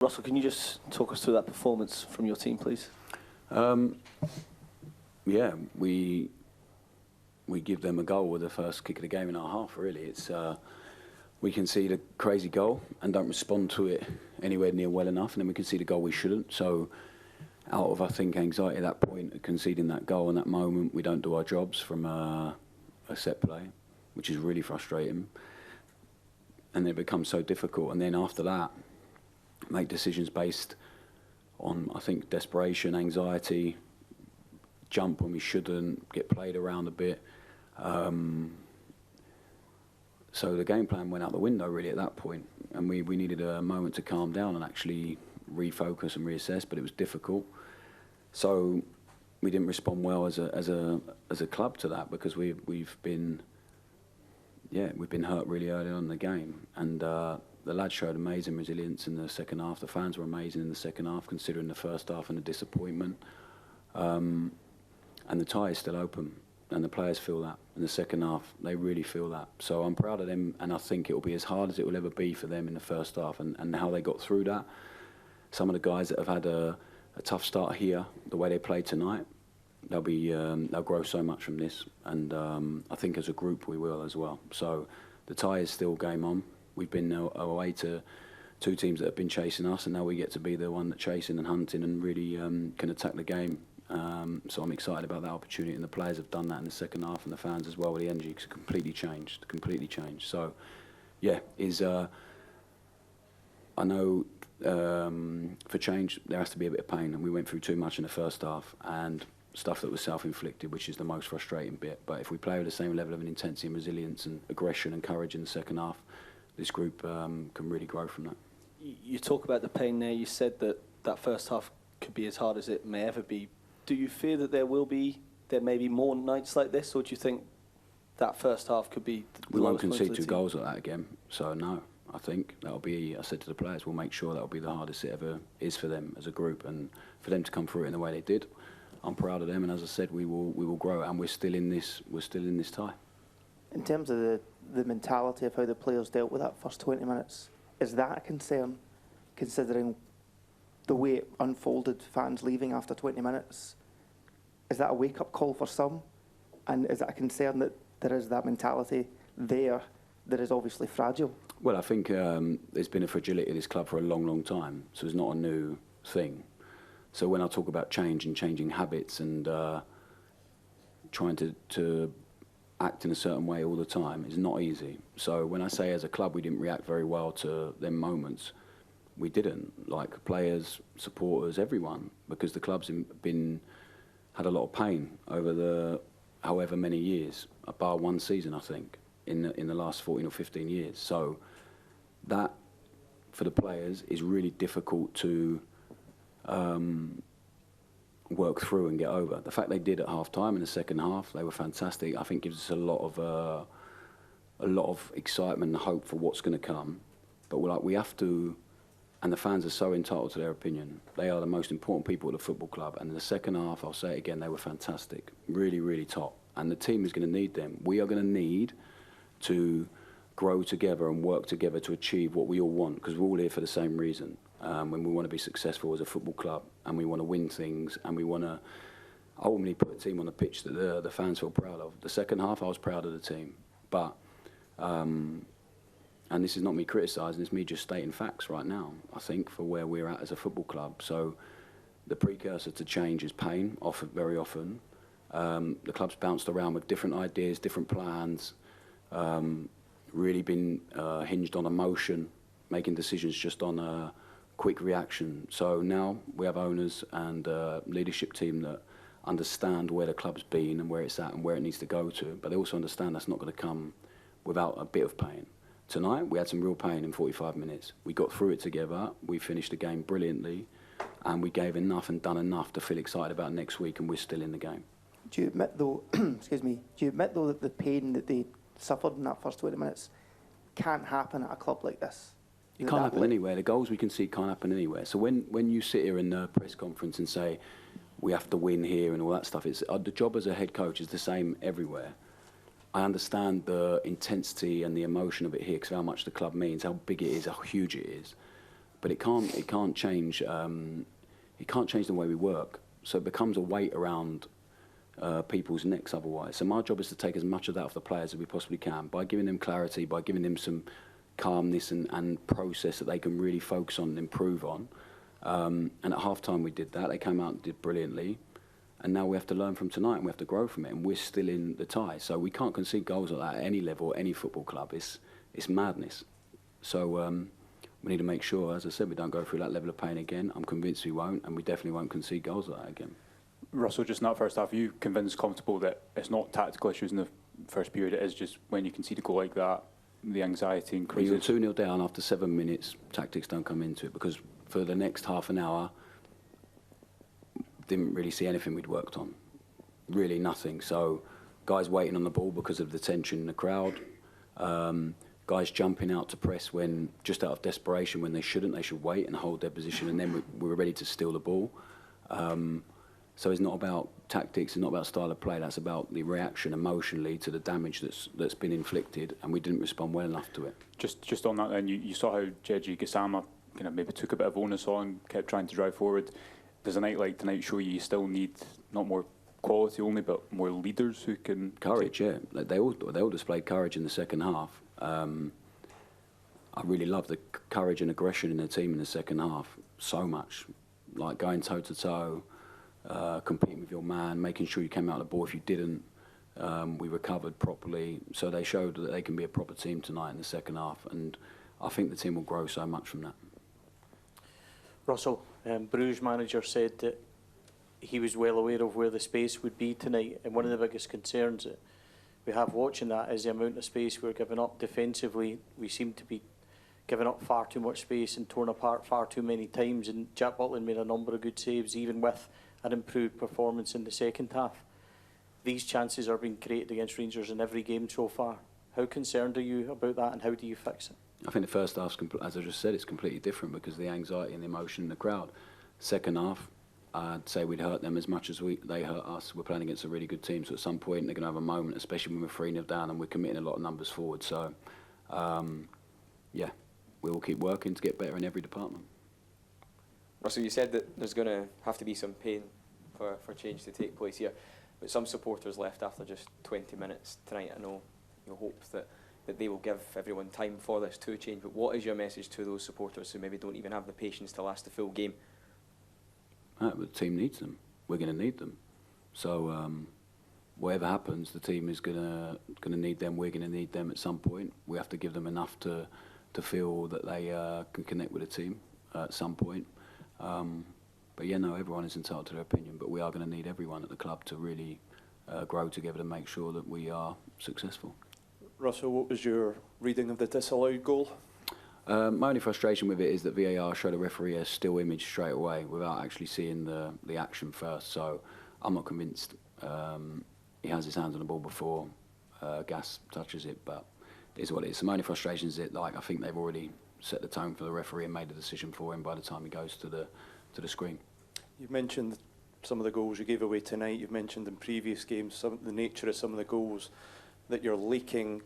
Russell, can you just talk us through that performance from your team, please? Yeah, we give them a goal with the first kick of the game in our half. Really, it's we concede a crazy goal and don't respond to it anywhere near well enough, and then we concede a goal we shouldn't. So, out of I think anxiety at that point, of conceding that goal in that moment, we don't do our jobs from a set play, which is really frustrating. And it becomes so difficult. And then after that, make decisions based on, I think, desperation, anxiety, jump when we shouldn't, get played around a bit. So the game plan went out the window really at that point, and we needed a moment to calm down and actually refocus and reassess, but it was difficult. So we didn't respond well as a club to that, because we've been hurt really early on in the game, and the lads showed amazing resilience in the second half. The fans were amazing in the second half, considering the first half and the disappointment. And the tie is still open, and the players feel that. In the second half, they really feel that. So I'm proud of them, and I think it will be as hard as it will ever be for them in the first half, and how they got through that. Some of the guys that have had a tough start here, the way they played tonight, they'll grow so much from this, and I think as a group we will as well. So the tie is still game on. We've been away to two teams that have been chasing us, and now we get to be the one that's chasing and hunting and really can attack the game. So I'm excited about that opportunity, and the players have done that in the second half, and the fans as well, with the energy completely changed. So yeah, I know for change there has to be a bit of pain, and we went through too much in the first half, and stuff that was self-inflicted, which is the most frustrating bit. But if we play with the same level of intensity and resilience and aggression and courage in the second half, this group can really grow from that. You talk about the pain there. You said that first half could be as hard as it may ever be. Do you fear that there may be more nights like this, or do you think that first half could be the We won't concede two goals like that again. So no, I think that'll be, I said to the players, we'll make sure that'll be the hardest it ever is for them as a group, and for them to come through it in the way they did. I'm proud of them, and as I said, we will grow, and we're still in this tie. In terms of the mentality of how the players dealt with that first 20 minutes, is that a concern, considering the way it unfolded, fans leaving after 20 minutes? Is that a wake-up call for some? And is it a concern that there is that mentality there that is obviously fragile? Well, I think there's been a fragility of this club for a long, long time, so it's not a new thing. So when I talk about change and changing habits and trying to act in a certain way all the time, it's not easy. So when I say as a club we didn't react very well to them moments, we didn't. Like players, supporters, everyone, because the club's had a lot of pain over the however many years, bar one season I think, in the last 14 or 15 years. So that for the players is really difficult to work through and get over. The fact they did at half time in the second half, they were fantastic. I think gives us a lot of excitement and hope for what's going to come. But we have to, and the fans are so entitled to their opinion. They are the most important people at the football club. And in the second half, I'll say it again, they were fantastic, really, really top. And the team is going to need them. We are going to need to grow together and work together to achieve what we all want, because we're all here for the same reason. When we want to be successful as a football club, and we want to win things, and we want to ultimately put a team on the pitch that the fans feel proud of. The second half, I was proud of the team, but and this is not me criticising, it's me just stating facts right now, I think, for where we're at as a football club. So the precursor to change is pain, very often. The club's bounced around with different ideas, different plans, really been hinged on emotion, making decisions just on a quick reaction. So now we have owners and leadership team that understand where the club's been and where it's at and where it needs to go to, but they also understand that's not going to come without a bit of pain. Tonight we had some real pain in 45 minutes. We got through it together, we finished the game brilliantly, and we gave enough and done enough to feel excited about next week, and we're still in the game. Do you admit though, excuse me, do you admit though that the pain that they suffered in that first 20 minutes can't happen at a club like this? It can't happen anywhere. The goals we can see can't happen anywhere. So when you sit here in the press conference and say we have to win here and all that stuff, it's the job as a head coach is the same everywhere. I understand the intensity and the emotion of it here, because how much the club means, how big it is, how huge it is. but it can't change. It can't change the way we work. So it becomes a weight around people's necks otherwise. So my job is to take as much of that off the players as we possibly can by giving them clarity, by giving them some calmness and process that they can really focus on and improve on. And at half-time we did that. They came out and did brilliantly. And now we have to learn from tonight and we have to grow from it. And we're still in the tie. So we can't concede goals like that at any level, any football club. It's madness. So we need to make sure, as I said, we don't go through that level of pain again. I'm convinced we won't, and we definitely won't concede goals like that again. Russell, just in that first half, are you convinced, comfortable that it's not tactical issues in the first period, it is just when you concede a goal like that, the anxiety increases? When you're 2-0 down after 7 minutes, tactics don't come into it, because for the next half an hour, didn't really see anything we'd worked on. Really nothing. So guys waiting on the ball because of the tension in the crowd. Guys jumping out to press when, just out of desperation, when they shouldn't. They should wait and hold their position, and then we were ready to steal the ball. So it's not about tactics, it's not about style of play. That's about the reaction emotionally to the damage that's been inflicted, and we didn't respond well enough to it. Just on that, then you saw how Jeji Gassama kind of maybe took a bit of onus on, kept trying to drive forward. Does a night like tonight show you still need not more quality only, but more leaders who can courage? Yeah, like they all displayed courage in the second half. I really love the courage and aggression in the team in the second half so much, like going toe to toe, competing with your man, making sure you came out of the ball. If you didn't, we recovered properly. So they showed that they can be a proper team tonight in the second half, and I think the team will grow so much from that. Russell, Brugge manager said that he was well aware of where the space would be tonight, and one of the biggest concerns that we have watching that is the amount of space we're giving up defensively. We seem to be giving up far too much space and torn apart far too many times, and Jack Butland made a number of good saves even with an improved performance in the second half. These chances are being created against Rangers in every game so far. How concerned are you about that, and how do you fix it? I think the first half, as I just said, it's completely different because of the anxiety and the emotion in the crowd. Second half, I'd say we'd hurt them as much as they hurt us. We're playing against a really good team, so at some point they're going to have a moment, especially when we're 3-0 down and we're committing a lot of numbers forward. So, yeah, we will keep working to get better in every department. Russell, you said that there's going to have to be some pain for change to take place here, but some supporters left after just 20 minutes tonight. I know you hope that they will give everyone time for this to change, but what is your message to those supporters who maybe don't even have the patience to last the full game? The team needs them. We're going to need them. So whatever happens, the team is going to need them. We're going to need them at some point. We have to give them enough to feel that they can connect with the team at some point. But yeah, no, everyone is entitled to their opinion, but we are going to need everyone at the club to really grow together to make sure that we are successful. Russell, what was your reading of the disallowed goal? My only frustration with it is that VAR showed a referee a still image straight away without actually seeing the action first. So I'm not convinced he has his hands on the ball before Gas touches it, but it is what it is. So my only frustration is that I think they've already set the tone for the referee and made the decision for him by the time he goes to the screen. You've mentioned some of the goals you gave away tonight. You've mentioned in previous games the nature of some of the goals that you're leaking.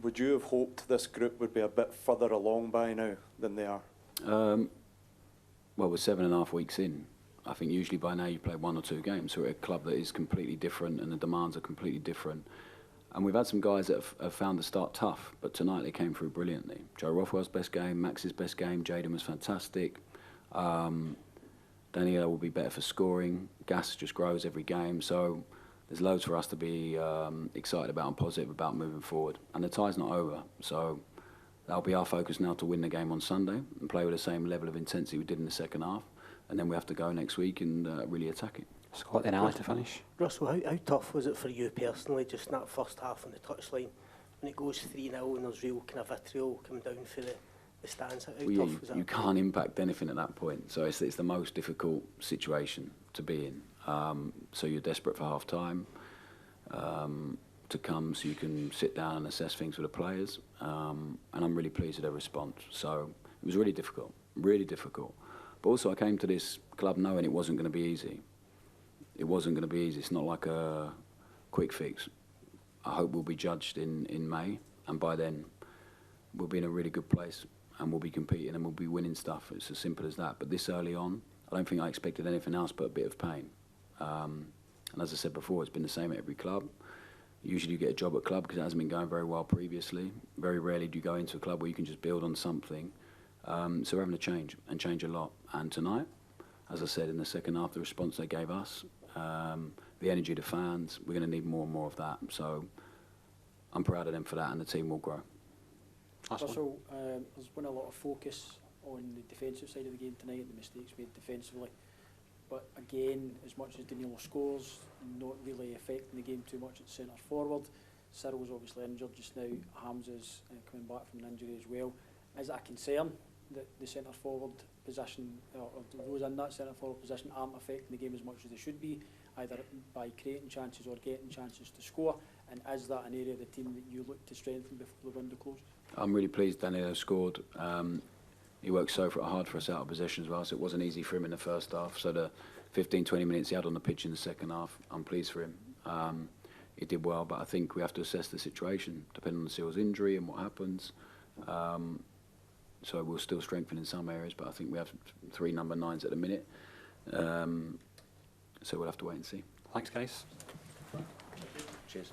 Would you have hoped this group would be a bit further along by now than they are? Well, we're 7.5 weeks in. I think usually by now you play 1 or 2 games. So we're at a club that is completely different and the demands are completely different. And we've had some guys that have found the start tough, but tonight they came through brilliantly. Joe Rothwell's best game, Max's best game, Jaden was fantastic. Daniela will be better for scoring. Gas just grows every game. So there's loads for us to be excited about and positive about moving forward. And the tie's not over, so that'll be our focus now to win the game on Sunday and play with the same level of intensity we did in the second half. And then we have to go next week and really attack it. Scott then Ali to finish. Russell, how tough was it for you personally, just in that first half on the touchline, when it goes 3-0 and there's real kind of vitriol coming down for the stands? How tough was that? You can't impact anything at that point, so it's the most difficult situation to be in. So you're desperate for half time to come so you can sit down and assess things with the players, and I'm really pleased with their response. So it was really difficult, really difficult. But also I came to this club knowing it wasn't going to be easy. It wasn't going to be easy. It's not like a quick fix. I hope we'll be judged in May, and by then we'll be in a really good place. and we'll be competing and we'll be winning stuff. It's as simple as that. But this early on, I don't think I expected anything else but a bit of pain. And as I said before, it's been the same at every club. Usually you get a job at club because it hasn't been going very well previously. Very rarely do you go into a club where you can just build on something. So we're having to change, and change a lot. And tonight, as I said, in the second half, the response they gave us, the energy of the fans, we're going to need more and more of that. So I'm proud of them for that, and the team will grow. Russell, there's been a lot of focus on the defensive side of the game tonight, the mistakes made defensively. But again, as much as Danilo scores, not really affecting the game too much at centre forward. Cyril's obviously injured just now. Hamza's coming back from an injury as well. Is that a concern that the centre forward position, or those in that centre forward position, aren't affecting the game as much as they should be, either by creating chances or getting chances to score? And is that an area of the team that you look to strengthen before the window closes? I'm really pleased Danilo scored. He worked so hard for us out of possession as well, so it wasn't easy for him in the first half. So the 15-20 minutes he had on the pitch in the second half, I'm pleased for him. He did well, but I think we have to assess the situation, depending on the Seal's injury and what happens. So we'll still strengthen in some areas, but I think we have 3 number 9s at the minute. So we'll have to wait and see. Thanks, guys. Cheers.